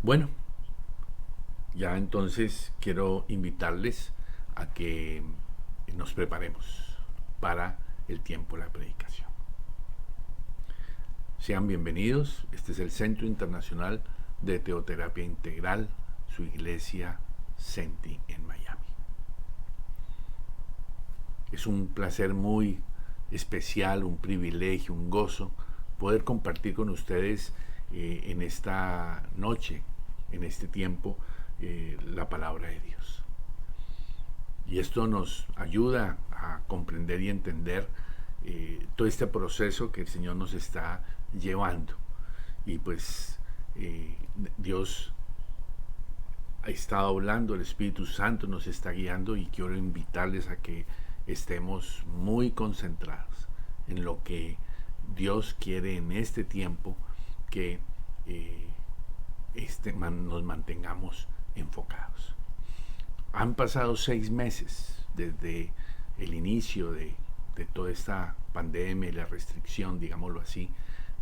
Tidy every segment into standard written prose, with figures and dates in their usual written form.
Bueno, ya entonces quiero invitarles a que nos preparemos para el tiempo de la predicación. Sean bienvenidos. Este es el Centro Internacional de Teoterapia Integral, su iglesia Senti en Miami. Es un placer muy especial, un privilegio, un gozo poder compartir con ustedes en esta noche, en este tiempo, la palabra de Dios. Y esto nos ayuda a comprender y entender todo este proceso que el Señor nos está llevando. Y pues Dios ha estado hablando, el Espíritu Santo nos está guiando y quiero invitarles a que estemos muy concentrados en lo que Dios quiere en este tiempo, que nos mantengamos enfocados. Han pasado 6 meses desde el inicio de toda esta pandemia y la restricción, digámoslo así,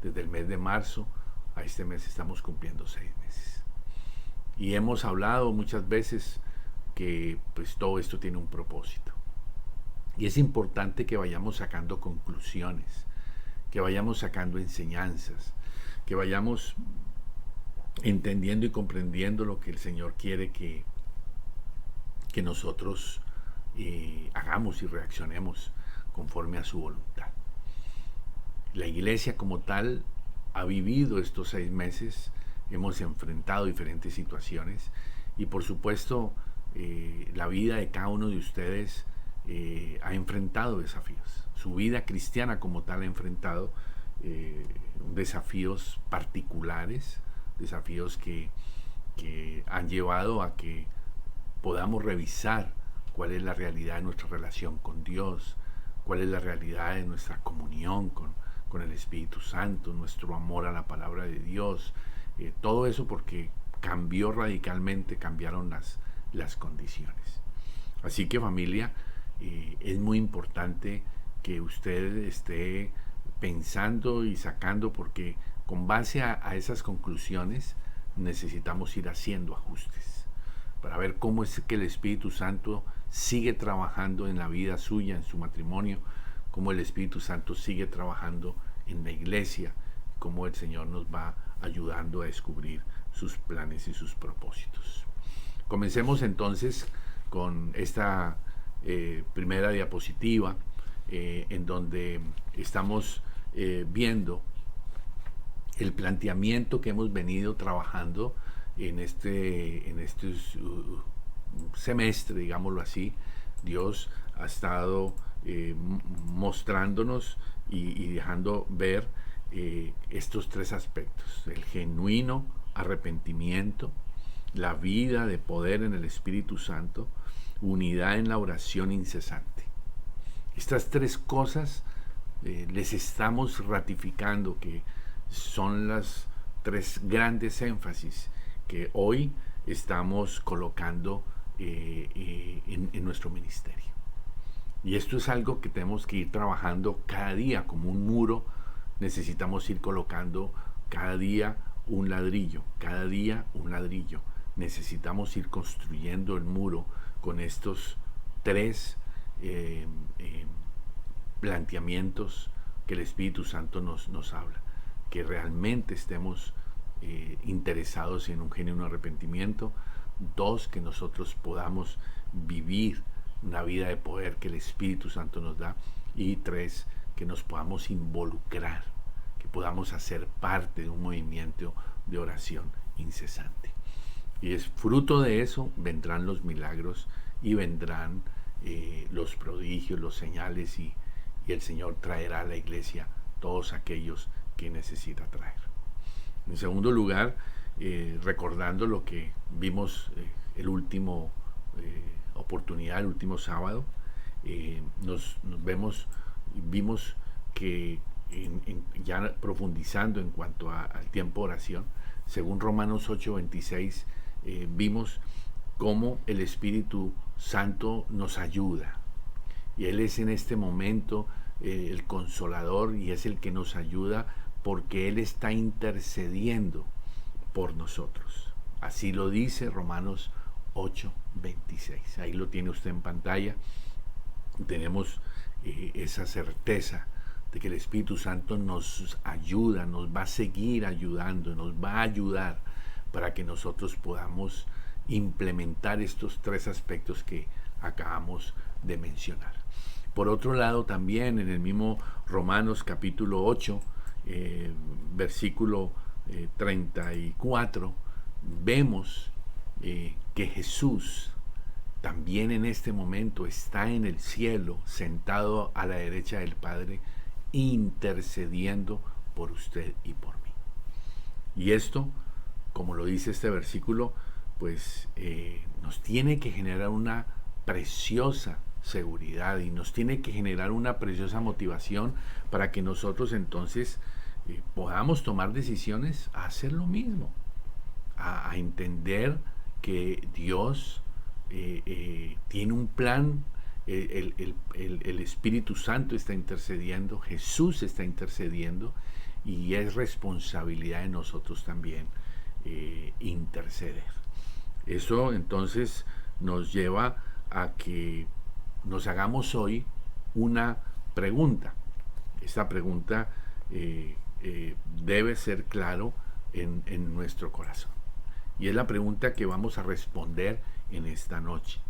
desde el mes de marzo a este mes estamos cumpliendo 6 meses. Y hemos hablado muchas veces que pues todo esto tiene un propósito. Y es importante que vayamos sacando conclusiones, que vayamos sacando enseñanzas, que vayamos entendiendo y comprendiendo lo que el Señor quiere que nosotros hagamos y reaccionemos conforme a su voluntad. La iglesia como tal ha vivido estos 6 meses, hemos enfrentado diferentes situaciones y por supuesto la vida de cada uno de ustedes ha enfrentado desafíos. Su vida cristiana como tal ha enfrentado desafíos particulares, desafíos que han llevado a que podamos revisar cuál es la realidad de nuestra relación con Dios, cuál es la realidad de nuestra comunión con el Espíritu Santo, nuestro amor a la palabra de Dios, todo eso porque cambió radicalmente, cambiaron las condiciones. Así que familia, es muy importante que usted esté pensando y sacando, porque con base a esas conclusiones necesitamos ir haciendo ajustes para ver cómo es que el Espíritu Santo sigue trabajando en la vida suya, en su matrimonio, cómo el Espíritu Santo sigue trabajando en la iglesia, cómo el Señor nos va ayudando a descubrir sus planes y sus propósitos. Comencemos entonces con esta primera diapositiva en donde estamos viendo el planteamiento que hemos venido trabajando en este semestre, digámoslo así. Dios ha estado mostrándonos y dejando ver estos 3 aspectos: el genuino arrepentimiento, la vida de poder en el Espíritu Santo, unidad en la oración incesante. Estas 3 cosas les estamos ratificando que son las 3 grandes énfasis que hoy estamos colocando en nuestro ministerio. Y esto es algo que tenemos que ir trabajando cada día como un muro. Necesitamos ir colocando cada día un ladrillo, cada día un ladrillo. Necesitamos ir construyendo el muro con estos 3 planteamientos que el Espíritu Santo nos habla. Que realmente estemos interesados en un genuino arrepentimiento. 2, que nosotros podamos vivir una vida de poder que el Espíritu Santo nos da. Y 3, que nos podamos involucrar, que podamos hacer parte de un movimiento de oración incesante. Y es fruto de eso vendrán los milagros y vendrán los prodigios, los señales, y el Señor traerá a la iglesia todos aquellos que necesita traer. En segundo lugar, recordando lo que vimos el último oportunidad, el último sábado, vimos que ya profundizando en cuanto al tiempo de oración, según Romanos 8:26, vimos cómo el Espíritu Santo nos ayuda. Y Él es en este momento el consolador y es el que nos ayuda porque Él está intercediendo por nosotros. Así lo dice Romanos 8:26. Ahí lo tiene usted en pantalla. Tenemos esa certeza de que el Espíritu Santo nos ayuda, nos va a seguir ayudando, nos va a ayudar para que nosotros podamos implementar estos tres aspectos que acabamos de mencionar. Por otro lado, también en el mismo Romanos capítulo 8, versículo 34, vemos que Jesús también en este momento está en el cielo, sentado a la derecha del Padre, intercediendo por usted y por mí. Y esto, como lo dice este versículo, pues nos tiene que generar una preciosa seguridad y nos tiene que generar una preciosa motivación para que nosotros entonces podamos tomar decisiones a hacer lo mismo, a entender que Dios tiene un plan, el Espíritu Santo está intercediendo, Jesús está intercediendo, y es responsabilidad de nosotros también interceder. Eso entonces nos lleva a que nos hagamos hoy una pregunta. Esta pregunta debe ser claro en nuestro corazón. Y es la pregunta que vamos a responder en esta noche.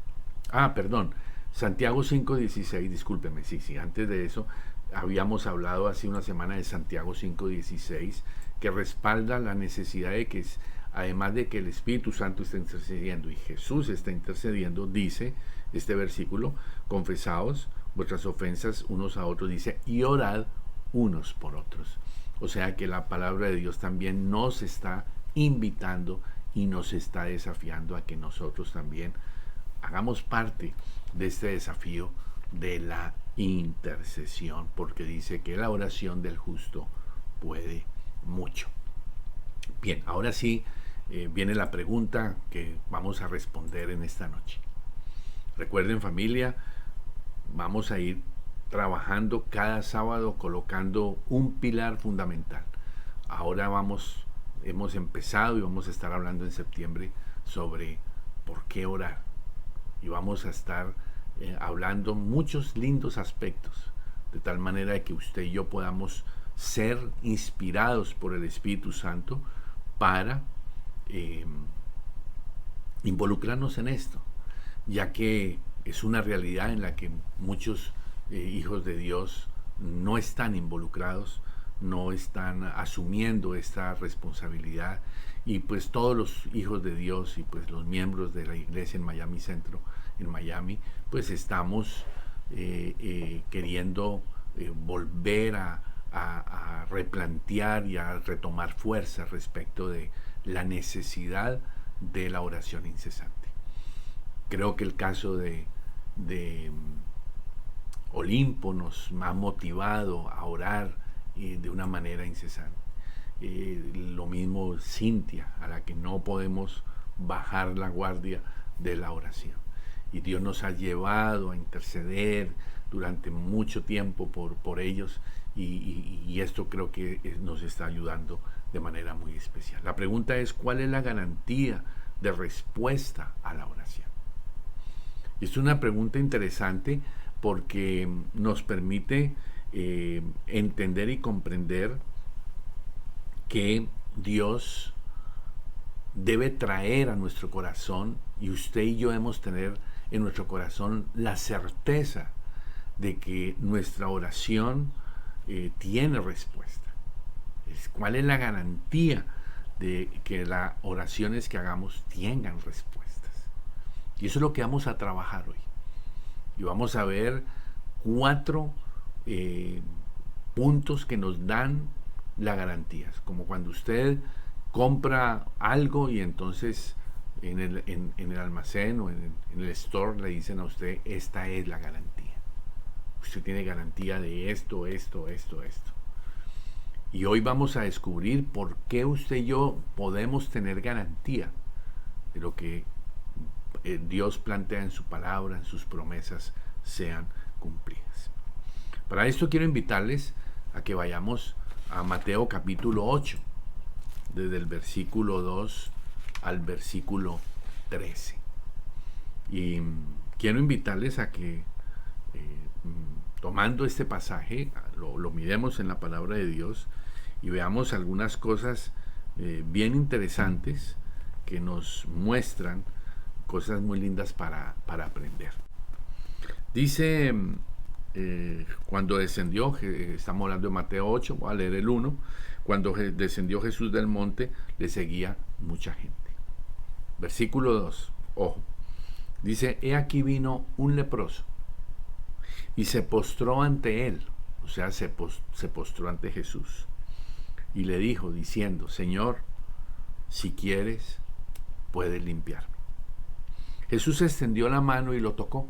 Santiago 5:16, discúlpeme, sí, antes de eso, habíamos hablado hace una semana de Santiago 5:16, que respalda la necesidad de que, además de que el Espíritu Santo está intercediendo y Jesús está intercediendo, dice este versículo, confesaos vuestras ofensas unos a otros, dice, y orad unos por otros. O sea que la palabra de Dios también nos está invitando y nos está desafiando a que nosotros también hagamos parte de este desafío de la intercesión, porque dice que la oración del justo puede mucho. Bien, ahora sí viene la pregunta que vamos a responder en esta noche. Recuerden, familia, vamos a ir trabajando cada sábado colocando un pilar fundamental. Ahora hemos empezado y vamos a estar hablando en septiembre sobre por qué orar. Y vamos a estar hablando muchos lindos aspectos, de tal manera que usted y yo podamos ser inspirados por el Espíritu Santo para involucrarnos en esto, ya que es una realidad en la que muchos hijos de Dios no están involucrados, no están asumiendo esta responsabilidad, y pues todos los hijos de Dios y pues los miembros de la iglesia en Miami Centro, en Miami, pues estamos queriendo volver a replantear y a retomar fuerza respecto de la necesidad de la oración incesante. Creo que el caso de Olimpo nos ha motivado a orar de una manera incesante. Lo mismo Cintia, a la que no podemos bajar la guardia de la oración. Y Dios nos ha llevado a interceder durante mucho tiempo por ellos, y esto creo que nos está ayudando de manera muy especial. La pregunta es, ¿cuál es la garantía de respuesta a la oración? Y es una pregunta interesante porque nos permite entender y comprender que Dios debe traer a nuestro corazón, y usted y yo debemos tener en nuestro corazón la certeza de que nuestra oración tiene respuesta. ¿Cuál es la garantía de que las oraciones que hagamos tengan respuestas? Y eso es lo que vamos a trabajar hoy. Y vamos a ver 4 puntos que nos dan las garantías, como cuando usted compra algo y entonces en el almacén o en el store le dicen a usted, esta es la garantía. Usted tiene garantía de esto. Y hoy vamos a descubrir por qué usted y yo podemos tener garantía de lo que Dios plantea en su palabra, en sus promesas, sean cumplidas. Para esto quiero invitarles a que vayamos a Mateo capítulo 8, desde el versículo 2 al versículo 13. Y quiero invitarles a que tomando este pasaje lo miremos en la palabra de Dios y veamos algunas cosas bien interesantes que nos muestran cosas muy lindas para aprender. Dice, cuando descendió, estamos hablando de Mateo 8, voy a leer el 1, cuando descendió Jesús del monte, le seguía mucha gente. Versículo 2, ojo, dice, he aquí vino un leproso y se postró ante él, o sea, se postró ante Jesús y le dijo, diciendo, Señor, si quieres, puedes limpiarme. Jesús extendió la mano y lo tocó,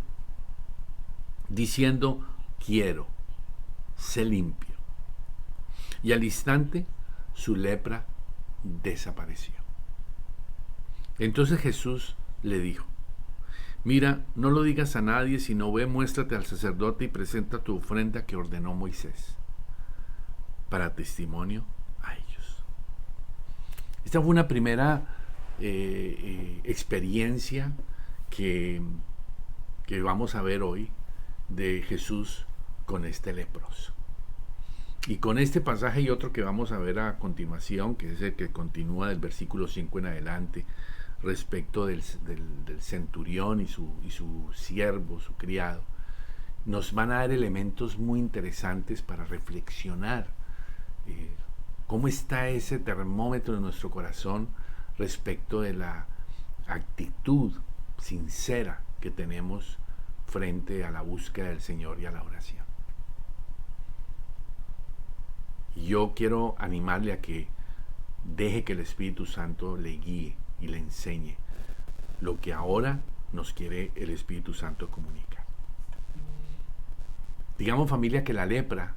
diciendo, quiero, sé limpio. Y al instante su lepra desapareció. Entonces Jesús le dijo, mira, no lo digas a nadie, sino ve, muéstrate al sacerdote y presenta tu ofrenda que ordenó Moisés, para testimonio a ellos. Esta fue una primera experiencia que vamos a ver hoy de Jesús con este leproso. Y con este pasaje y otro que vamos a ver a continuación, que es el que continúa del versículo 5 en adelante, respecto del centurión y su siervo, su criado, nos van a dar elementos muy interesantes para reflexionar cómo está ese termómetro de nuestro corazón respecto de la actitud sincera que tenemos frente a la búsqueda del Señor y a la oración. Yo quiero animarle a que deje que el Espíritu Santo le guíe y le enseñe lo que ahora nos quiere el Espíritu Santo comunicar. Digamos, familia, que la lepra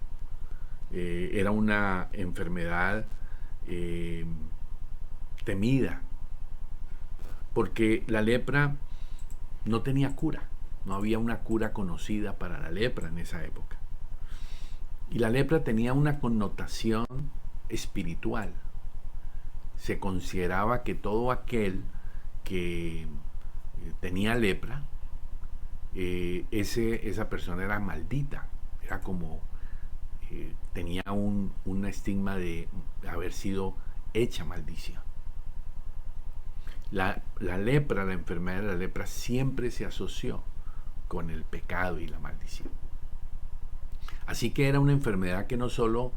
era una enfermedad temida, porque la lepra no tenía cura, no había una cura conocida para la lepra en esa época. Y la lepra tenía una connotación espiritual. Se consideraba que todo aquel que tenía lepra, esa persona era maldita, era como tenía un estigma de haber sido hecha maldición. La lepra, la enfermedad de la lepra siempre se asoció con el pecado y la maldición. Así que era una enfermedad que no solo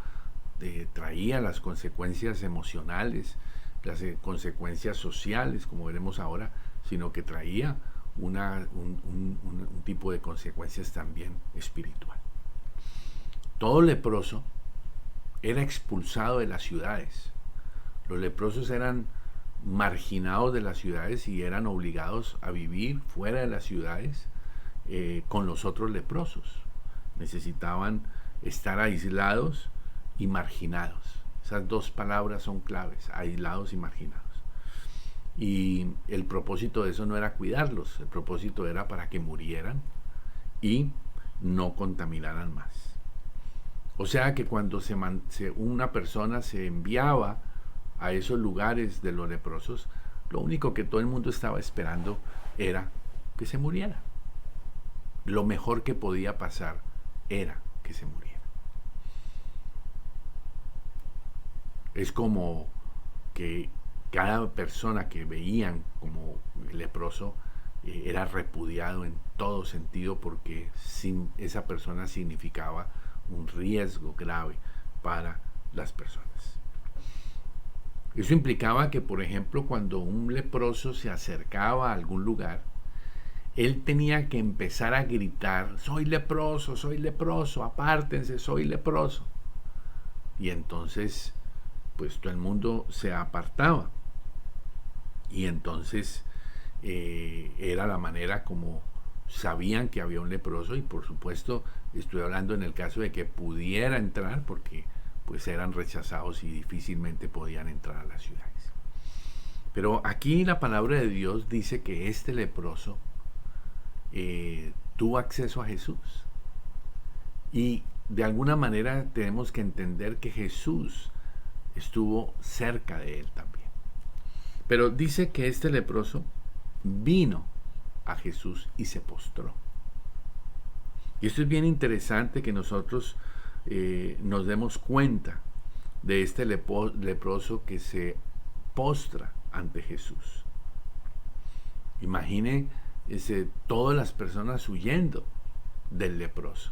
traía las consecuencias emocionales, las consecuencias sociales, como veremos ahora, sino que traía un tipo de consecuencias también espiritual. Todo leproso era expulsado de las ciudades. Los leprosos eran marginados de las ciudades y eran obligados a vivir fuera de las ciudades con los otros leprosos. Necesitaban estar aislados y marginados. Esas dos palabras son claves, aislados y marginados. Y el propósito de eso no era cuidarlos, el propósito era para que murieran y no contaminaran más. O sea que cuando una persona se enviaba a esos lugares de los leprosos, lo único que todo el mundo estaba esperando era que se muriera. Lo mejor que podía pasar era que se muriera. Es como que cada persona que veían como leproso era repudiado en todo sentido, porque esa persona significaba un riesgo grave para las personas. Eso implicaba que, por ejemplo, cuando un leproso se acercaba a algún lugar, él tenía que empezar a gritar, soy leproso, apártense, soy leproso. Y entonces, pues todo el mundo se apartaba. Y entonces era la manera como sabían que había un leproso, y por supuesto estoy hablando en el caso de que pudiera entrar, porque pues eran rechazados y difícilmente podían entrar a las ciudades. Pero aquí la palabra de Dios dice que este leproso tuvo acceso a Jesús, y de alguna manera tenemos que entender que Jesús estuvo cerca de él también. Pero dice que este leproso vino a Jesús y se postró. Y esto es bien interesante que nosotros nos demos cuenta de este leproso que se postra ante Jesús. Imagine todas las personas huyendo del leproso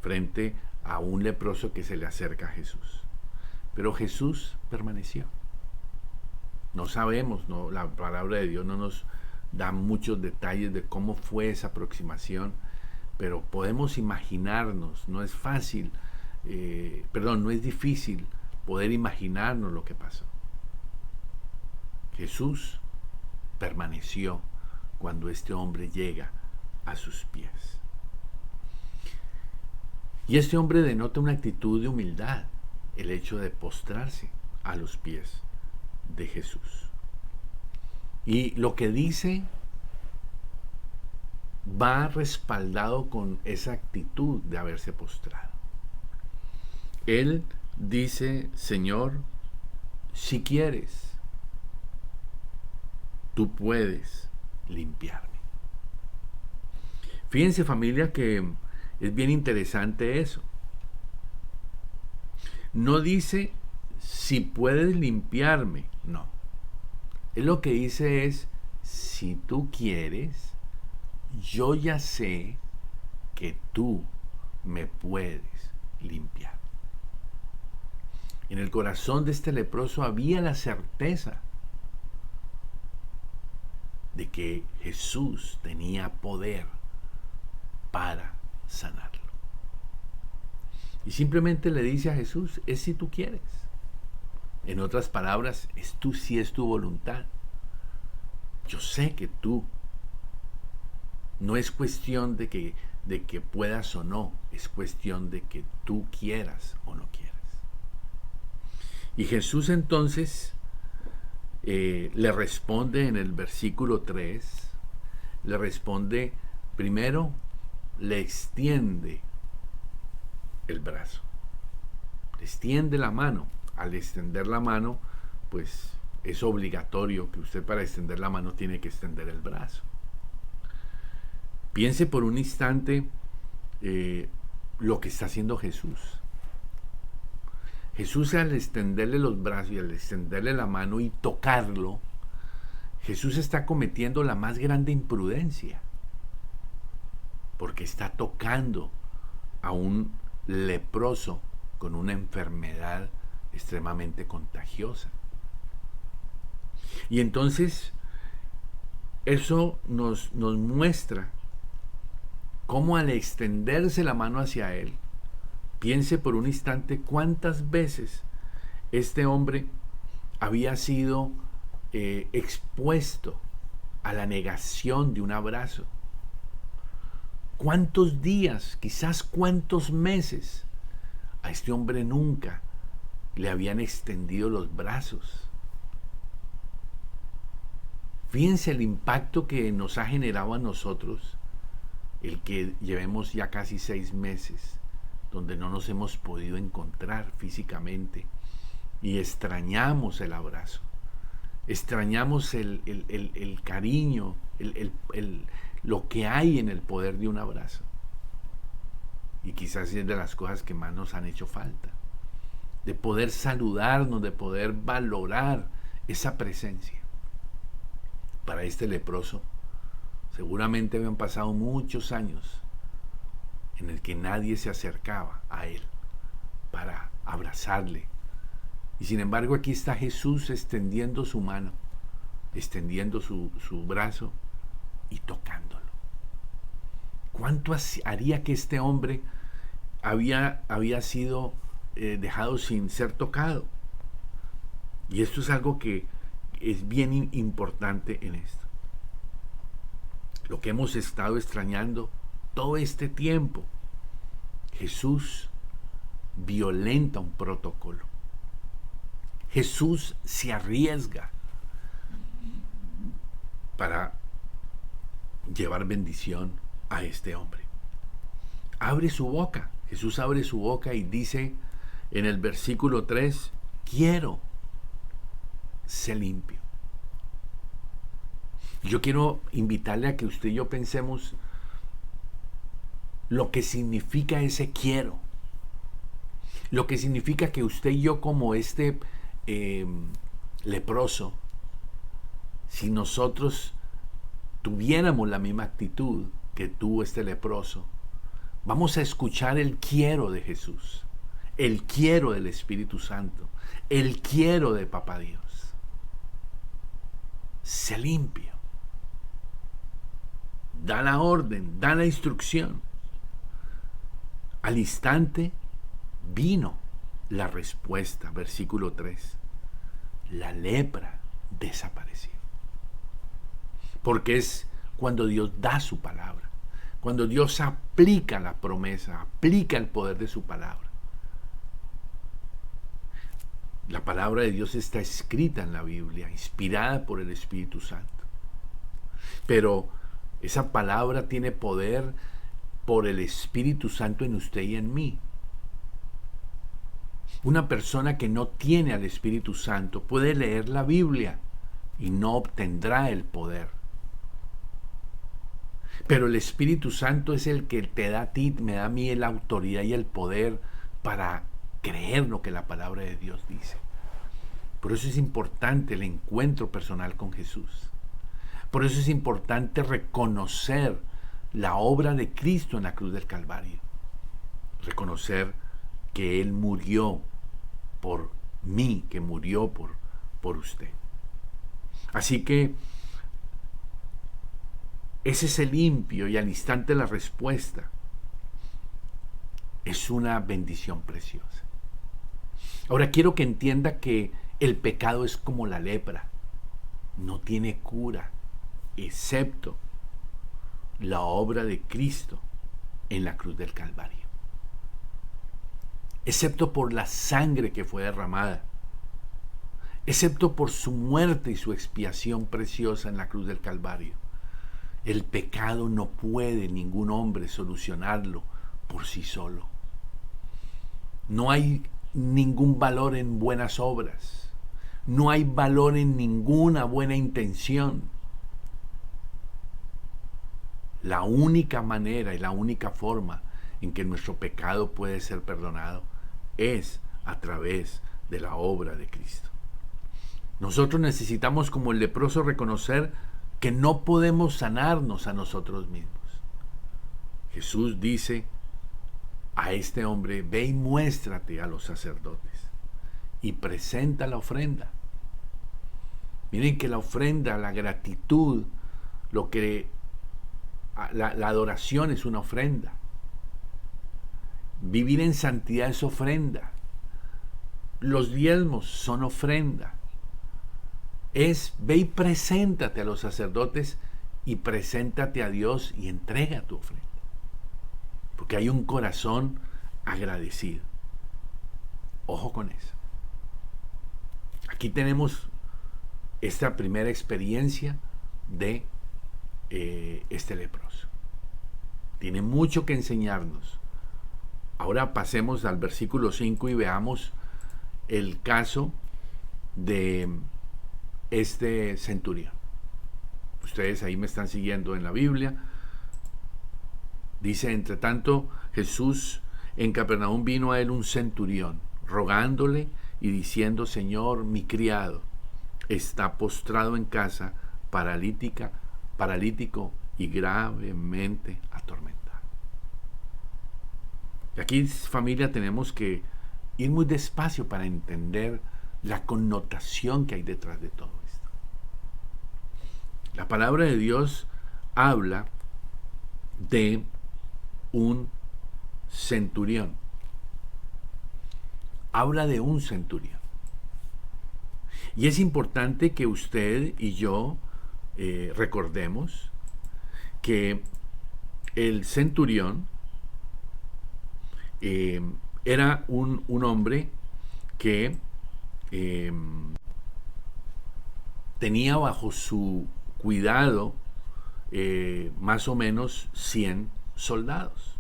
frente a un leproso que se le acerca a Jesús. Pero Jesús permaneció. No sabemos, ¿no? La palabra de Dios no nos da muchos detalles de cómo fue esa aproximación, pero podemos imaginarnos. No es fácil, no es difícil poder imaginarnos lo que pasó. Jesús permaneció cuando este hombre llega a sus pies. Y este hombre denota una actitud de humildad, el hecho de postrarse a los pies de Jesús. Y lo que dice va respaldado con esa actitud de haberse postrado. Él dice: Señor, si quieres, tú puedes limpiarme. Fíjense, familia, que es bien interesante eso. No dice si puedes limpiarme, no. Él lo que dice es: si tú quieres, yo ya sé que tú me puedes limpiar. En el corazón de este leproso había la certeza de que Jesús tenía poder para sanarlo. Y simplemente le dice a Jesús: es si tú quieres. En otras palabras, es tú si es tu voluntad. Yo sé que tú. No es cuestión de que puedas o no, es cuestión de que tú quieras o no quieras. Y Jesús entonces le responde en el versículo 3, le responde, primero, le extiende el brazo, le extiende la mano. Al extender la mano, pues es obligatorio que usted, para extender la mano, tiene que extender el brazo. Piense por un instante lo que está haciendo Jesús. Jesús, al extenderle los brazos y al extenderle la mano y tocarlo, Jesús está cometiendo la más grande imprudencia, porque está tocando a un leproso con una enfermedad extremadamente contagiosa. Y entonces eso nos muestra cómo, al extenderse la mano hacia él, piense por un instante cuántas veces este hombre había sido expuesto a la negación de un abrazo. ¿Cuántos días, quizás cuántos meses, a este hombre nunca le habían extendido los brazos? Fíjense el impacto que nos ha generado a nosotros el que llevemos ya casi 6 meses donde no nos hemos podido encontrar físicamente y extrañamos el abrazo, extrañamos el cariño, lo que hay en el poder de un abrazo. Y quizás es de las cosas que más nos han hecho falta, de poder saludarnos, de poder valorar esa presencia. Para este leproso, seguramente habían pasado muchos años en el que nadie se acercaba a él para abrazarle. Y sin embargo, aquí está Jesús extendiendo su mano, extendiendo su brazo y tocándolo. ¿Cuánto haría que este hombre había sido dejado sin ser tocado? Y esto es algo que es bien importante en esto. Lo que hemos estado extrañando todo este tiempo. Jesús violenta un protocolo. Jesús se arriesga para llevar bendición a este hombre. Abre su boca. Jesús abre su boca y dice en el versículo 3: quiero, sé limpio. Yo quiero invitarle a que usted y yo pensemos lo que significa ese quiero. Lo que significa que usted y yo, como este leproso, si nosotros tuviéramos la misma actitud que tuvo este leproso, vamos a escuchar el quiero de Jesús, el quiero del Espíritu Santo, el quiero de Papá Dios. Sé limpio. Da la orden, da la instrucción. Al instante vino la respuesta, versículo 3. La lepra desapareció. Porque es cuando Dios da su palabra, cuando Dios aplica la promesa, aplica el poder de su palabra. La palabra de Dios está escrita en la Biblia, inspirada por el Espíritu Santo. Pero esa palabra tiene poder por el Espíritu Santo en usted y en mí. Una persona que no tiene al Espíritu Santo puede leer la Biblia y no obtendrá el poder. Pero el Espíritu Santo es el que te da a ti, me da a mí la autoridad y el poder para creer lo que la palabra de Dios dice. Por eso es importante el encuentro personal con Jesús. Por eso es importante reconocer la obra de Cristo en la cruz del Calvario. Reconocer que Él murió por mí, que murió por usted. Así que ese es el limpio y al instante la respuesta es una bendición preciosa. Ahora quiero que entienda que el pecado es como la lepra, no tiene cura, excepto la obra de Cristo en la cruz del Calvario. Excepto por la sangre que fue derramada, excepto por su muerte y su expiación preciosa en la cruz del Calvario. El pecado no puede ningún hombre solucionarlo por sí solo. No hay ningún valor en buenas obras. No hay valor en ninguna buena intención. La única manera y la única forma en que nuestro pecado puede ser perdonado es a través de la obra de Cristo. Nosotros necesitamos, como el leproso, reconocer que no podemos sanarnos a nosotros mismos. Jesús dice a este hombre: ve y muéstrate a los sacerdotes y presenta la ofrenda. Miren que la ofrenda, la gratitud, la adoración es una ofrenda. Vivir en santidad es ofrenda. Los diezmos son ofrenda. Ve y preséntate a los sacerdotes y preséntate a Dios y entrega tu ofrenda. Porque hay un corazón agradecido. Ojo con eso. Aquí tenemos esta primera experiencia de este leproso. Tiene mucho que enseñarnos. Ahora pasemos al versículo 5 y veamos el caso de este centurión. Ustedes ahí me están siguiendo en la Biblia. Dice: entre tanto, Jesús en Capernaum vino a él un centurión, rogándole y diciendo: Señor, mi criado está postrado en casa, paralítico y gravemente atormentado. Y aquí, familia, tenemos que ir muy despacio para entender la connotación que hay detrás de todo esto. La palabra de Dios habla de un centurión. Habla de un centurión. Y es importante que usted y yo recordemos que el centurión era un hombre que tenía bajo su cuidado más o menos 100 soldados.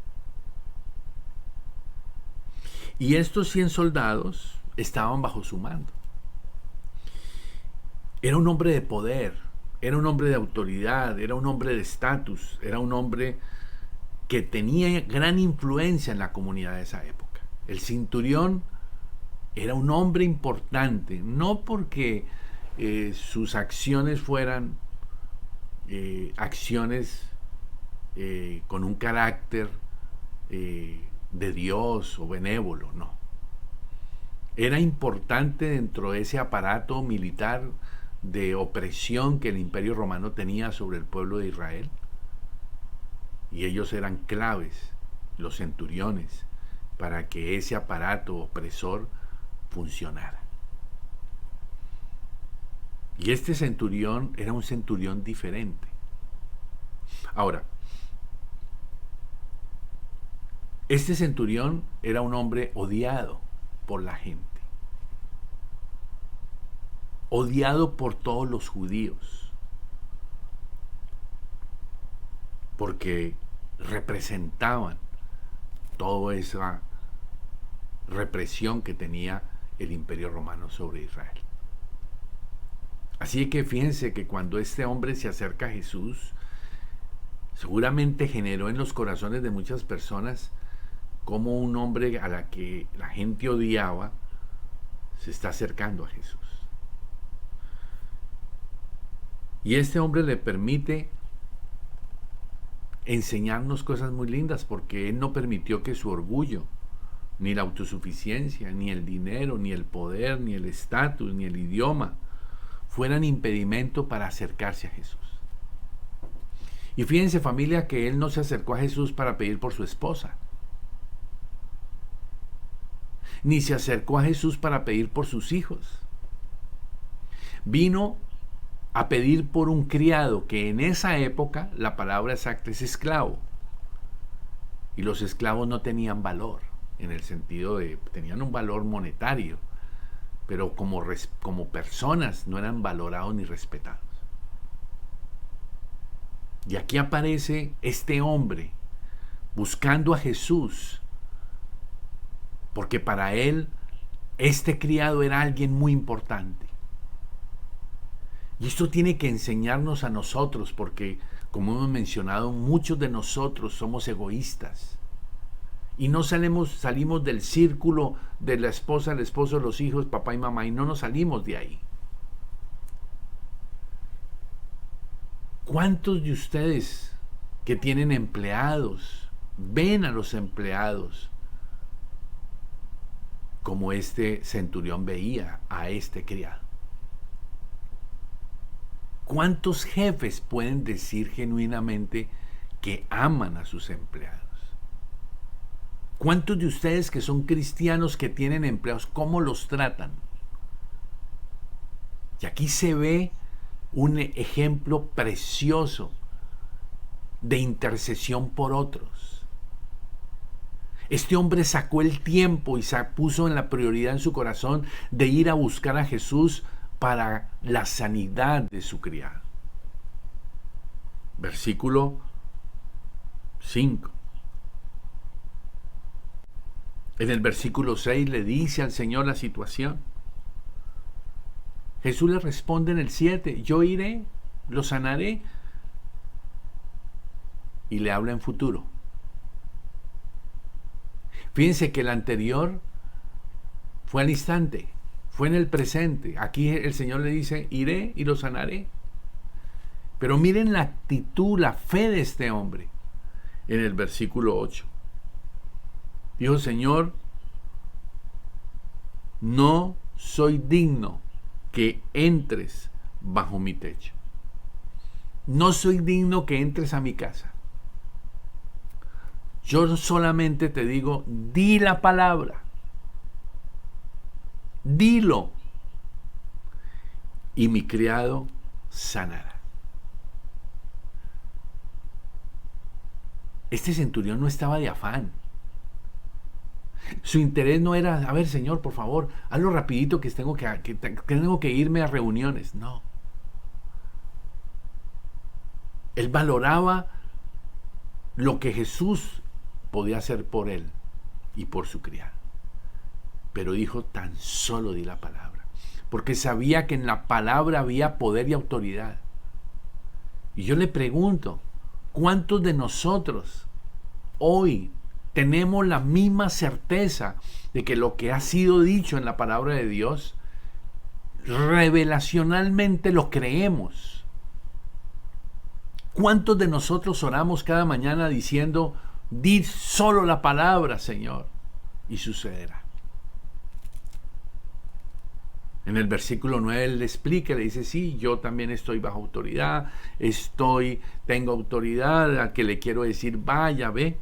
Y estos 100 soldados estaban bajo su mando. Era un hombre de poder, Era un hombre de autoridad, era un hombre de estatus, era un hombre que tenía gran influencia en la comunidad de esa época. El centurión era un hombre importante, no porque sus acciones fueran acciones con un carácter de Dios o benévolo, no. Era importante dentro de ese aparato militar de opresión que el Imperio Romano tenía sobre el pueblo de Israel. Y ellos eran claves, los centuriones, para que ese aparato opresor funcionara. Y este centurión era un centurión diferente. Ahora, este centurión era un hombre odiado por la gente, odiado por todos los judíos, porque representaban toda esa represión que tenía el Imperio Romano sobre Israel. Así que fíjense que cuando este hombre se acerca a Jesús, seguramente generó en los corazones de muchas personas como un hombre a la que la gente odiaba se está acercando a Jesús. Y este hombre le permite enseñarnos cosas muy lindas, porque él no permitió que su orgullo, ni la autosuficiencia, ni el dinero, ni el poder, ni el estatus, ni el idioma fueran impedimento para acercarse a Jesús. Y fíjense, familia, que él no se acercó a Jesús para pedir por su esposa, ni se acercó a Jesús para pedir por sus hijos. Vino a pedir por un criado, que en esa época la palabra exacta es esclavo. Y los esclavos no tenían valor, en el sentido de, tenían un valor monetario, pero como personas no eran valorados ni respetados. Y aquí aparece este hombre buscando a Jesús, porque para él este criado era alguien muy importante. Y esto tiene que enseñarnos a nosotros, porque como hemos mencionado, muchos de nosotros somos egoístas y no salimos del círculo de la esposa, el esposo, los hijos, papá y mamá, y no nos salimos de ahí. ¿Cuántos de ustedes que tienen empleados ven a los empleados como este centurión veía a este criado? ¿Cuántos jefes pueden decir genuinamente que aman a sus empleados? ¿Cuántos de ustedes que son cristianos, que tienen empleados, cómo los tratan? Y aquí se ve un ejemplo precioso de intercesión por otros. Este hombre sacó el tiempo y se puso en la prioridad en su corazón de ir a buscar a Jesús para la sanidad de su criado. Versículo 5. En el versículo 6 le dice al Señor la situación. Jesús le responde en el 7, yo iré, lo sanaré, y le habla en futuro. Fíjense que el anterior fue al instante, fue en el presente. Aquí el Señor le dice, iré y lo sanaré. Pero miren la actitud, la fe de este hombre. En el versículo 8. Dijo, Señor, no soy digno que entres bajo mi techo. No soy digno que entres a mi casa. Yo solamente te digo, di la palabra. Dilo. Y mi criado sanará. Este centurión no estaba de afán. Su interés no era, a ver, Señor, por favor, hazlo rapidito que tengo que irme a reuniones. No. Él valoraba lo que Jesús podía hacer por él y por su criado. Pero dijo, tan solo di la palabra. Porque sabía que en la palabra había poder y autoridad. Y yo le pregunto, ¿cuántos de nosotros hoy tenemos la misma certeza de que lo que ha sido dicho en la palabra de Dios, revelacionalmente lo creemos? ¿Cuántos de nosotros oramos cada mañana diciendo, di solo la palabra, Señor, y sucederá? En el versículo 9 él le explica, le dice, sí, yo también estoy bajo autoridad, tengo autoridad, a que le quiero decir, vaya, ve.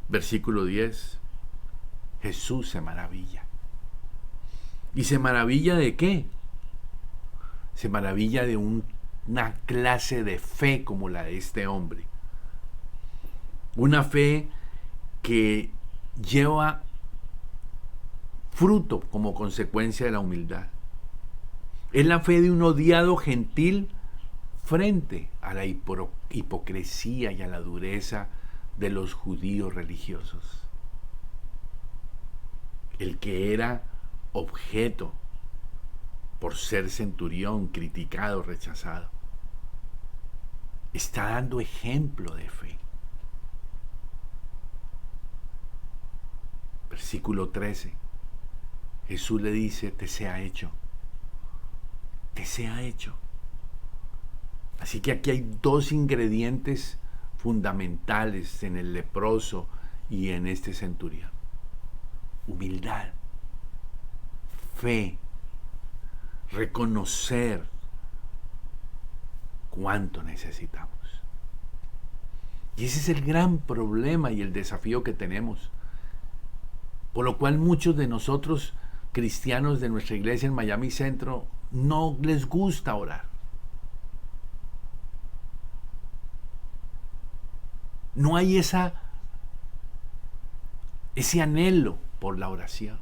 Versículo 10, Jesús se maravilla. ¿Y se maravilla de qué? Se maravilla de una clase de fe como la de este hombre. Una fe que lleva fruto como consecuencia de la humildad. Es la fe de un odiado gentil frente a la hipocresía y a la dureza de los judíos religiosos. El que era objeto por ser centurión, criticado, rechazado, está dando ejemplo de fe. Versículo 13. Jesús le dice, te sea hecho. Te sea hecho. Así que aquí hay dos ingredientes fundamentales en el leproso y en este centurión. Humildad, fe, reconocer cuánto necesitamos. Y ese es el gran problema y el desafío que tenemos. Por lo cual muchos de nosotros, cristianos de nuestra iglesia en Miami Centro, no les gusta orar. No hay ese anhelo por la oración,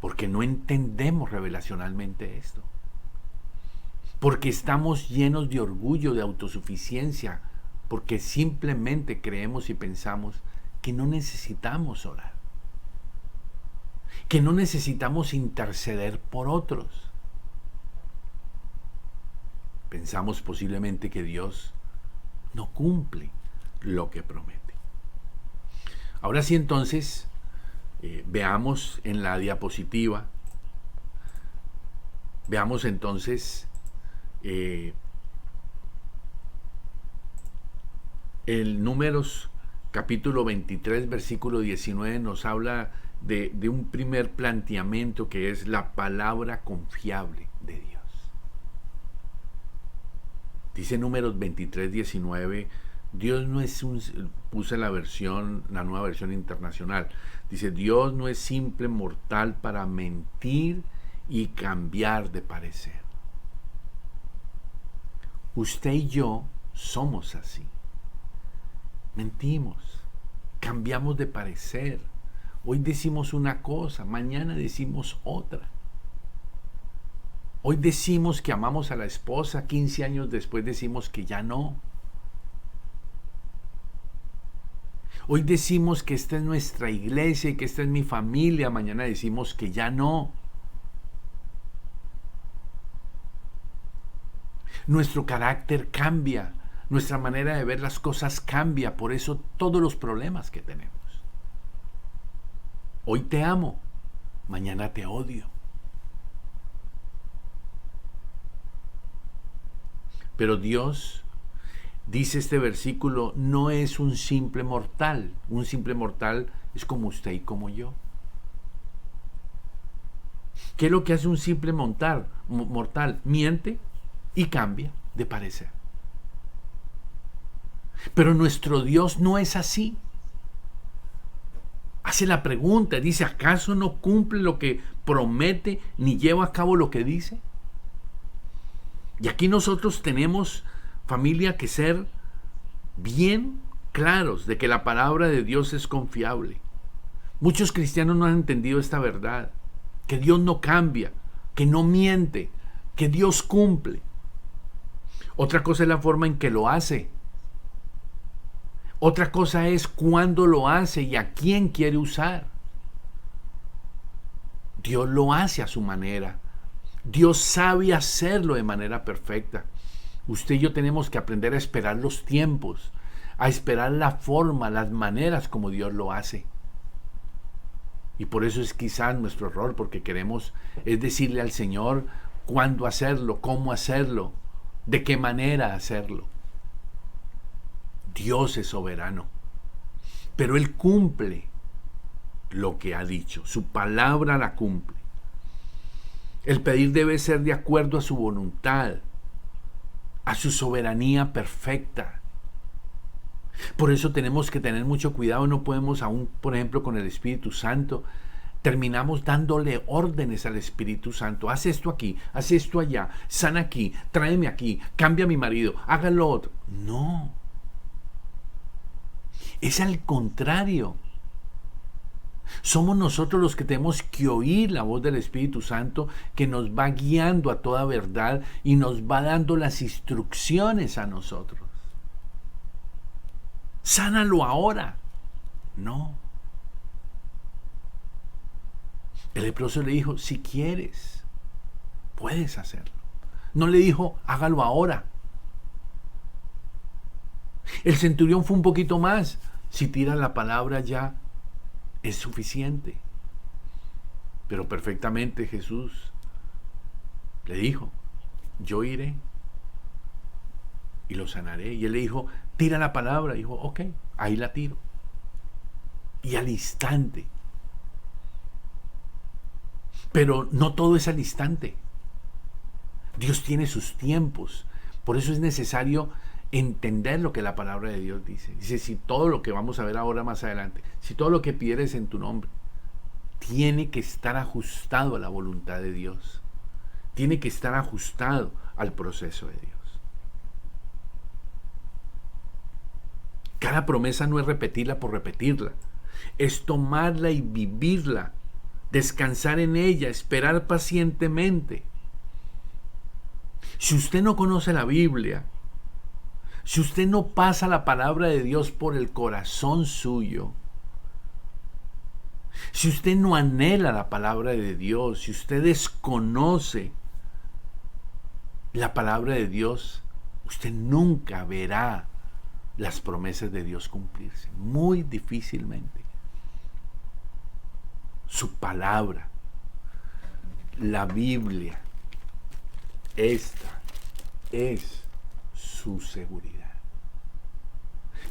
porque no entendemos revelacionalmente esto, porque estamos llenos de orgullo, de autosuficiencia, porque simplemente creemos y pensamos que no necesitamos orar, que no necesitamos interceder por otros. Pensamos posiblemente que Dios no cumple lo que promete. Ahora sí, entonces, veamos en la diapositiva, veamos entonces el Números capítulo 23, versículo 19 nos habla de un primer planteamiento que es la palabra confiable de Dios. Dice Números 23, 19, Dios no es puse la nueva versión internacional, dice, Dios no es simple mortal para mentir y cambiar de parecer. Usted y yo somos así. Mentimos, cambiamos de parecer. Hoy decimos una cosa, mañana decimos otra. Hoy decimos que amamos a la esposa, 15 años después decimos que ya no. Hoy decimos que esta es nuestra iglesia y que esta es mi familia, mañana decimos que ya no. Nuestro carácter cambia, nuestra manera de ver las cosas cambia, por eso todos los problemas que tenemos. Hoy te amo, mañana te odio. Pero Dios, dice este versículo, no es un simple mortal. Un simple mortal es como usted y como yo. ¿Qué es lo que hace un simple mortal? Miente y cambia de parecer. Pero nuestro Dios no es así. Hace la pregunta, dice, ¿acaso no cumple lo que promete ni lleva a cabo lo que dice? Y aquí nosotros tenemos, familia, que ser bien claros de que la palabra de Dios es confiable. Muchos cristianos no han entendido esta verdad, que Dios no cambia, que no miente, que Dios cumple. Otra cosa es la forma en que lo hace. Otra cosa es cuándo lo hace y a quién quiere usar. Dios lo hace a su manera. Dios sabe hacerlo de manera perfecta. Usted y yo tenemos que aprender a esperar los tiempos, a esperar la forma, las maneras como Dios lo hace. Y por eso es quizás nuestro error, porque queremos es decirle al Señor cuándo hacerlo, cómo hacerlo, de qué manera hacerlo. Dios es soberano, pero Él cumple lo que ha dicho, su palabra la cumple. El pedir debe ser de acuerdo a su voluntad, a su soberanía perfecta. Por eso tenemos que tener mucho cuidado, no podemos aún, por ejemplo, con el Espíritu Santo, terminamos dándole órdenes al Espíritu Santo. Haz esto aquí, haz esto allá, sana aquí, tráeme aquí, cambia a mi marido, haga lo otro. No. Es al contrario. Somos nosotros los que tenemos que oír la voz del Espíritu Santo, que nos va guiando a toda verdad y nos va dando las instrucciones a nosotros. Sánalo ahora. No. El leproso le dijo, si quieres, puedes hacerlo. No le dijo, hágalo ahora. El centurión fue un poquito más. Si tira la palabra ya es suficiente. Pero perfectamente Jesús le dijo, yo iré y lo sanaré. Y él le dijo, tira la palabra. Y dijo, ok, ahí la tiro. Y al instante. Pero no todo es al instante. Dios tiene sus tiempos. Por eso es necesario entender lo que la palabra de Dios dice. Dice, si todo lo que vamos a ver ahora más adelante, si todo lo que pidieres en tu nombre, tiene que estar ajustado a la voluntad de Dios. Tiene que estar ajustado al proceso de Dios. Cada promesa no es repetirla por repetirla. Es tomarla y vivirla. Descansar en ella, esperar pacientemente. Si usted no conoce la Biblia, si usted no pasa la palabra de Dios por el corazón suyo, si usted no anhela la palabra de Dios, si usted desconoce la palabra de Dios, usted nunca verá las promesas de Dios cumplirse. Muy difícilmente. Su palabra, la Biblia, esta es su seguridad.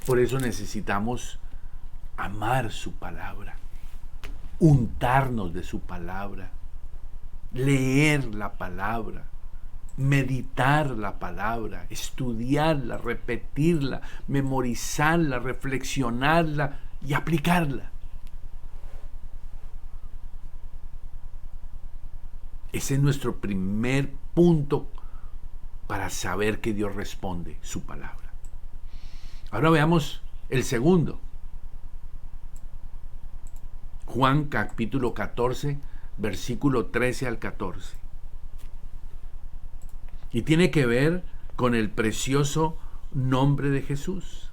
Por eso necesitamos amar su palabra, untarnos de su palabra, leer la palabra, meditar la palabra, estudiarla, repetirla, memorizarla, reflexionarla y aplicarla. Ese es nuestro primer punto para saber que Dios responde su palabra. Ahora veamos el segundo. Juan capítulo 14, versículo 13 al 14. Y tiene que ver con el precioso nombre de Jesús.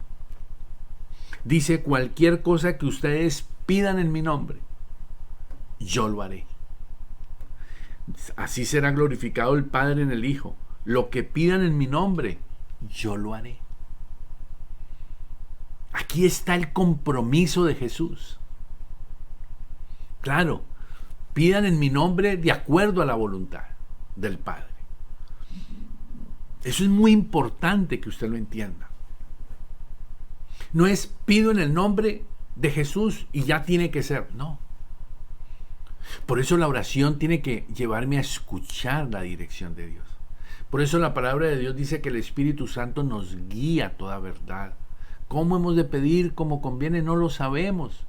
Dice, cualquier cosa que ustedes pidan en mi nombre, yo lo haré. Así será glorificado el Padre en el Hijo. Lo que pidan en mi nombre, yo lo haré. Aquí está el compromiso de Jesús. Claro, pidan en mi nombre de acuerdo a la voluntad del Padre. Eso es muy importante que usted lo entienda. No es pido en el nombre de Jesús y ya tiene que ser. No. Por eso la oración tiene que llevarme a escuchar la dirección de Dios. Por eso la palabra de Dios dice que el Espíritu Santo nos guía a toda verdad. ¿Cómo hemos de pedir como conviene? No lo sabemos.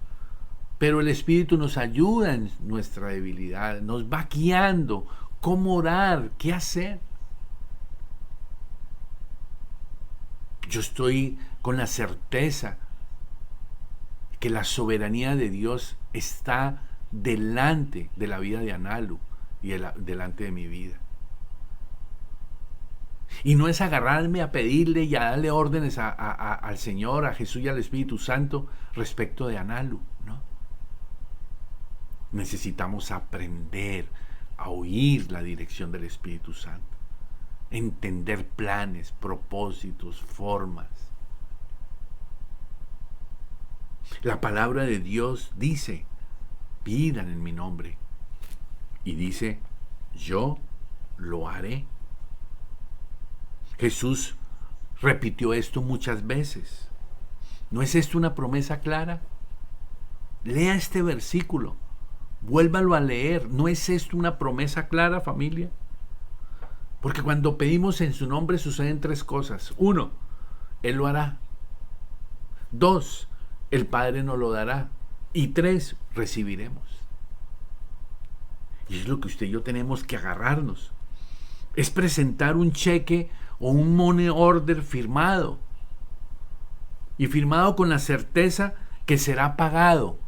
Pero el Espíritu nos ayuda en nuestra debilidad, nos va guiando cómo orar, qué hacer. Yo estoy con la certeza que la soberanía de Dios está delante de la vida de Analu y delante de mi vida. Y no es agarrarme a pedirle y a darle órdenes al Señor, a Jesús y al Espíritu Santo respecto de Analu, ¿no? Necesitamos aprender a oír la dirección del Espíritu Santo, entender planes, propósitos, formas. La palabra de Dios dice, pidan en mi nombre. Y dice, yo lo haré. Jesús repitió esto muchas veces. ¿No es esto una promesa clara? Lea este versículo, vuélvalo a leer. ¿No es esto una promesa clara, familia? Porque cuando pedimos en su nombre suceden tres cosas. 1, Él lo hará. 2, el Padre nos lo dará. Y 3, recibiremos. Y es lo que usted y yo tenemos que agarrarnos. Es presentar un cheque o un money order firmado. Y firmado con la certeza que será pagado.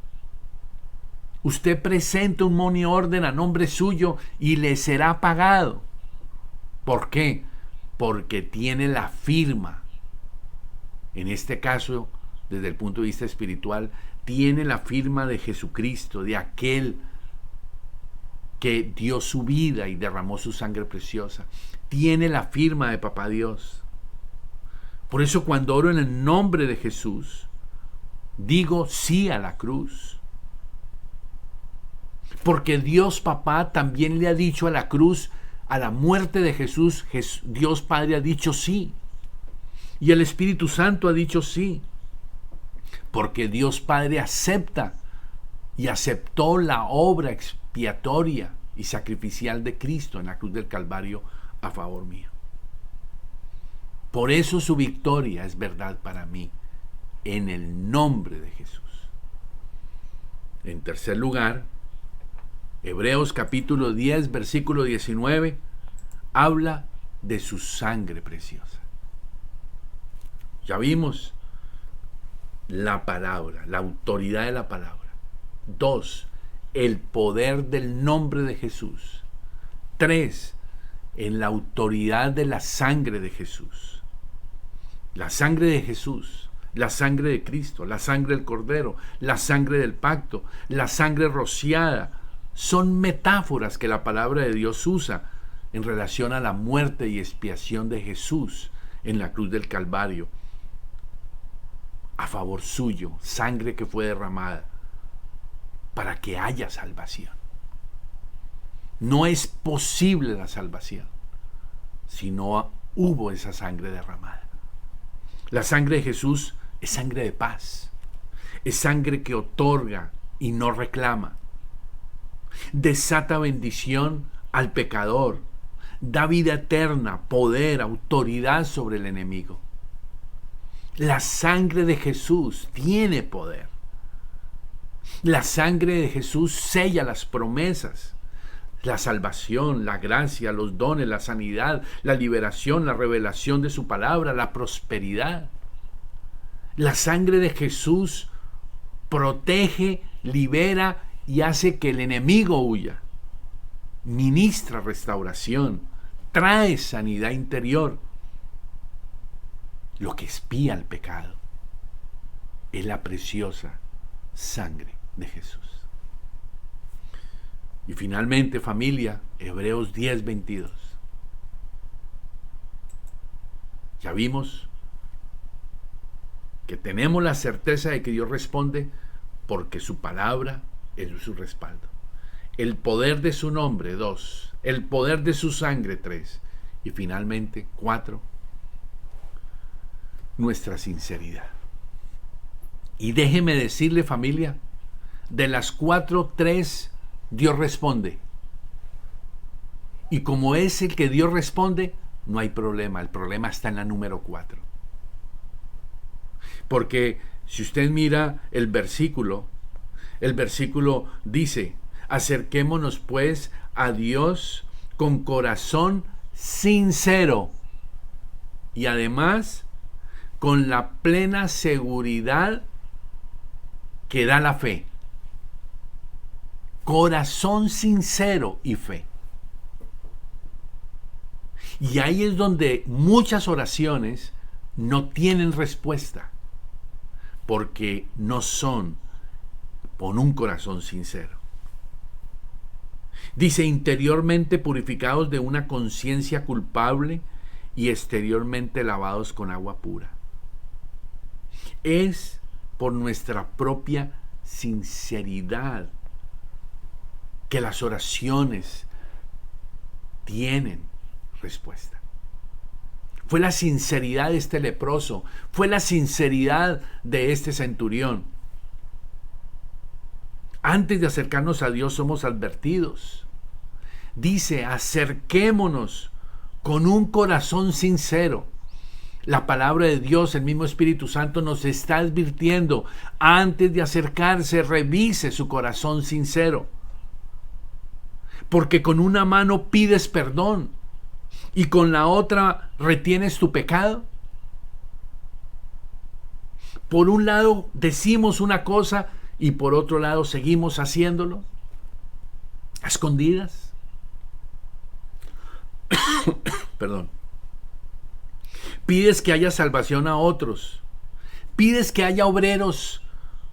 Usted presenta un money order a nombre suyo y le será pagado. ¿Por qué? Porque tiene la firma. En este caso, desde el punto de vista espiritual, tiene la firma de Jesucristo, de aquel que dio su vida y derramó su sangre preciosa. Tiene la firma de Papá Dios. Por eso cuando oro en el nombre de Jesús, digo sí a la cruz. Porque Dios Papá también le ha dicho a la cruz, a la muerte de Jesús, Dios Padre ha dicho sí. Y el Espíritu Santo ha dicho sí. Porque Dios Padre acepta y aceptó la obra expiatoria y sacrificial de Cristo en la cruz del Calvario a favor mío. Por eso su victoria es verdad para mí, en el nombre de Jesús. En tercer lugar, Hebreos capítulo 10, versículo 19, habla de su sangre preciosa. Ya vimos la palabra, la autoridad de la palabra. 2, el poder del nombre de Jesús. 3, en la autoridad de la sangre de Jesús. La sangre de Jesús, la sangre de Cristo, la sangre del Cordero, la sangre del pacto, la sangre rociada, son metáforas que la palabra de Dios usa en relación a la muerte y expiación de Jesús en la cruz del Calvario, a favor suyo, sangre que fue derramada para que haya salvación. No es posible la salvación si no hubo esa sangre derramada. La sangre de Jesús es sangre de paz, es sangre que otorga y no reclama, desata bendición al pecador, da vida eterna, poder, autoridad sobre el enemigo. La sangre de Jesús tiene poder. La sangre de Jesús sella las promesas, la salvación, la gracia, los dones, la sanidad, la liberación, la revelación de su palabra, la prosperidad. La sangre de Jesús protege, libera y hace que el enemigo huya. Ministra restauración, trae sanidad interior. Lo que expía el pecado es la preciosa sangre de Jesús. Y finalmente, familia, Hebreos 10:22. Ya vimos que tenemos la certeza de que Dios responde porque su palabra es su respaldo. El poder de su nombre, 2. El poder de su sangre, 3. Y finalmente, 4. Nuestra sinceridad. Y déjeme decirle, familia, de las 4, 3 Dios responde. Y como es el que Dios responde, no hay problema. El problema está en la número 4. Porque si usted mira el versículo dice, acerquémonos pues a Dios con corazón sincero y además con la plena seguridad que da la fe. Corazón sincero y fe. Y ahí es donde muchas oraciones no tienen respuesta, porque no son con un corazón sincero. Dice, interiormente purificados de una conciencia culpable y exteriormente lavados con agua pura. Es por nuestra propia sinceridad que las oraciones tienen respuesta. Fue la sinceridad de este leproso, fue la sinceridad de este centurión. Antes de acercarnos a Dios somos advertidos. Dice, acerquémonos con un corazón sincero. La palabra de Dios, el mismo Espíritu Santo nos está advirtiendo, antes de acercarse, revise su corazón sincero. Porque con una mano pides perdón y con la otra retienes tu pecado. Por un lado decimos una cosa y por otro lado seguimos haciéndolo a escondidas. Perdón. Pides que haya salvación a otros. Pides que haya obreros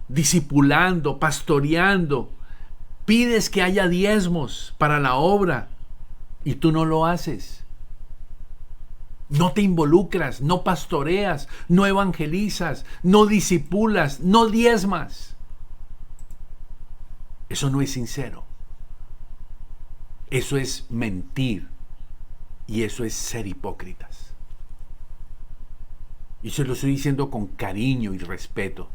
discipulando, pastoreando. Pides que haya diezmos para la obra y tú no lo haces. No te involucras, no pastoreas, no evangelizas, no discipulas, no diezmas. Eso no es sincero. Eso es mentir y eso es ser hipócritas. Y se lo estoy diciendo con cariño y respeto,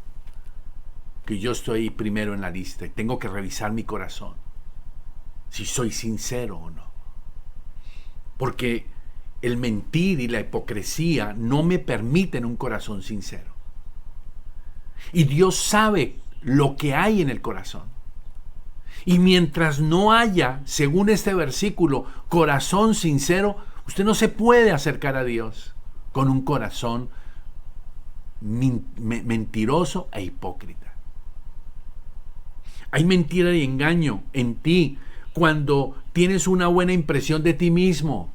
que yo estoy primero en la lista y tengo que revisar mi corazón, si soy sincero o no. Porque el mentir y la hipocresía no me permiten un corazón sincero. Y Dios sabe lo que hay en el corazón. Y mientras no haya, según este versículo, corazón sincero, usted no se puede acercar a Dios con un corazón mentiroso e hipócrita. Hay mentira y engaño en ti cuando tienes una buena impresión de ti mismo,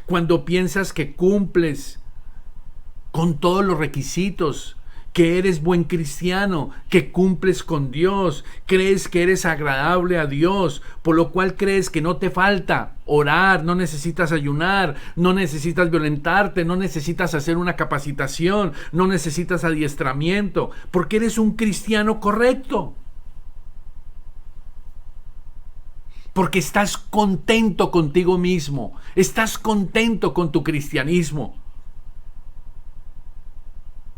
cuando piensas que cumples con todos los requisitos, que eres buen cristiano, que cumples con Dios, crees que eres agradable a Dios, por lo cual crees que no te falta orar, no necesitas ayunar, no necesitas violentarte, no necesitas hacer una capacitación, no necesitas adiestramiento, porque eres un cristiano correcto. Porque estás contento contigo mismo, estás contento con tu cristianismo.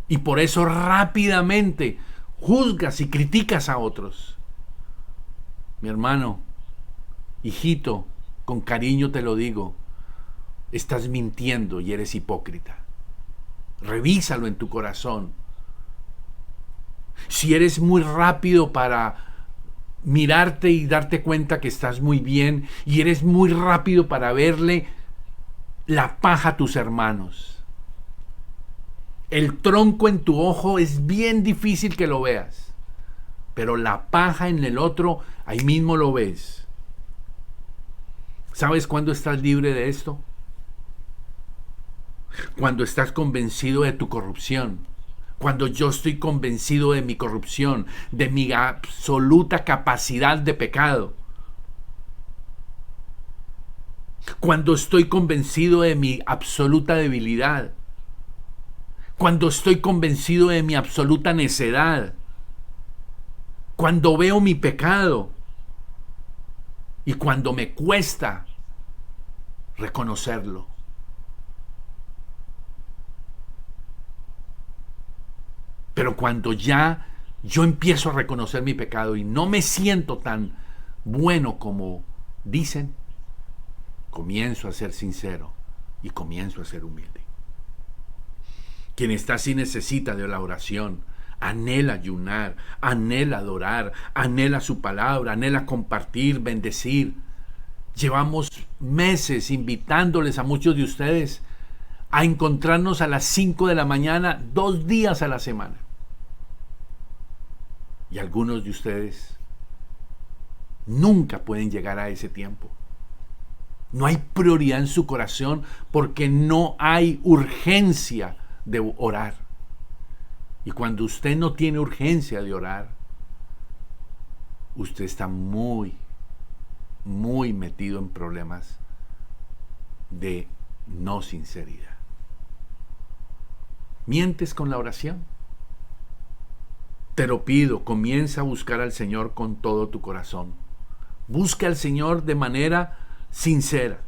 Y por eso rápidamente juzgas y criticas a otros. Mi hermano, hijito, con cariño te lo digo, estás mintiendo y eres hipócrita. Revísalo en tu corazón. Si eres muy rápido para mirarte y darte cuenta que estás muy bien, y eres muy rápido para verle la paja a tus hermanos, el tronco en tu ojo es bien difícil que lo veas, pero la paja en el otro, ahí mismo lo ves. ¿Sabes cuándo estás libre de esto? Cuando estás convencido de tu corrupción. Cuando yo estoy convencido de mi corrupción, de mi absoluta capacidad de pecado. Cuando estoy convencido de mi absoluta debilidad. Cuando estoy convencido de mi absoluta necedad. Cuando veo mi pecado. Y cuando me cuesta reconocerlo. Pero cuando ya yo empiezo a reconocer mi pecado y no me siento tan bueno como dicen, comienzo a ser sincero y comienzo a ser humilde. Quien está así necesita de la oración, anhela ayunar, anhela adorar, anhela su palabra, anhela compartir, bendecir. Llevamos meses invitándoles a muchos de ustedes a encontrarnos a las 5 de la mañana, 2 días a la semana. Y algunos de ustedes nunca pueden llegar a ese tiempo. No hay prioridad en su corazón porque no hay urgencia de orar. Y cuando usted no tiene urgencia de orar, usted está muy, muy metido en problemas de no sinceridad. ¿Mientes con la oración? Te lo pido, comienza a buscar al Señor con todo tu corazón. Busca al Señor de manera sincera,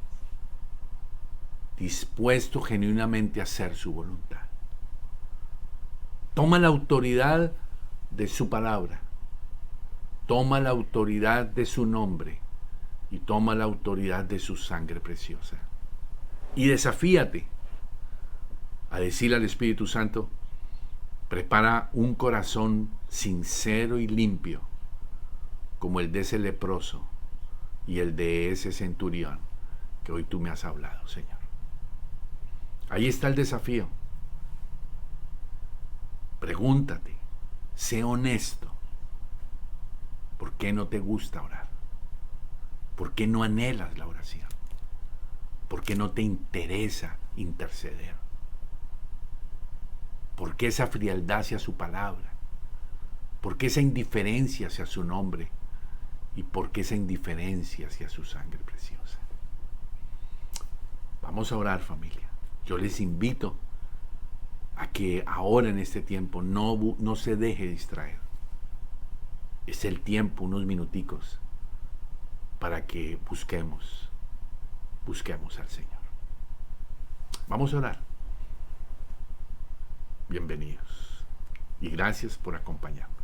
dispuesto genuinamente a hacer su voluntad. Toma la autoridad de su palabra, toma la autoridad de su nombre y toma la autoridad de su sangre preciosa. Y desafíate a decirle al Espíritu Santo: prepara un corazón sincero y limpio, como el de ese leproso y el de ese centurión que hoy tú me has hablado, Señor. Ahí está el desafío. Pregúntate, sé honesto. ¿Por qué no te gusta orar? ¿Por qué no anhelas la oración? ¿Por qué no te interesa interceder? ¿Por qué esa frialdad hacia su palabra? ¿Por qué esa indiferencia hacia su nombre? ¿Y por qué esa indiferencia hacia su sangre preciosa? Vamos a orar, familia. Yo les invito a que ahora en este tiempo no se deje distraer. Es el tiempo, unos minuticos, para que busquemos al Señor. Vamos a orar. Bienvenidos y gracias por acompañarnos.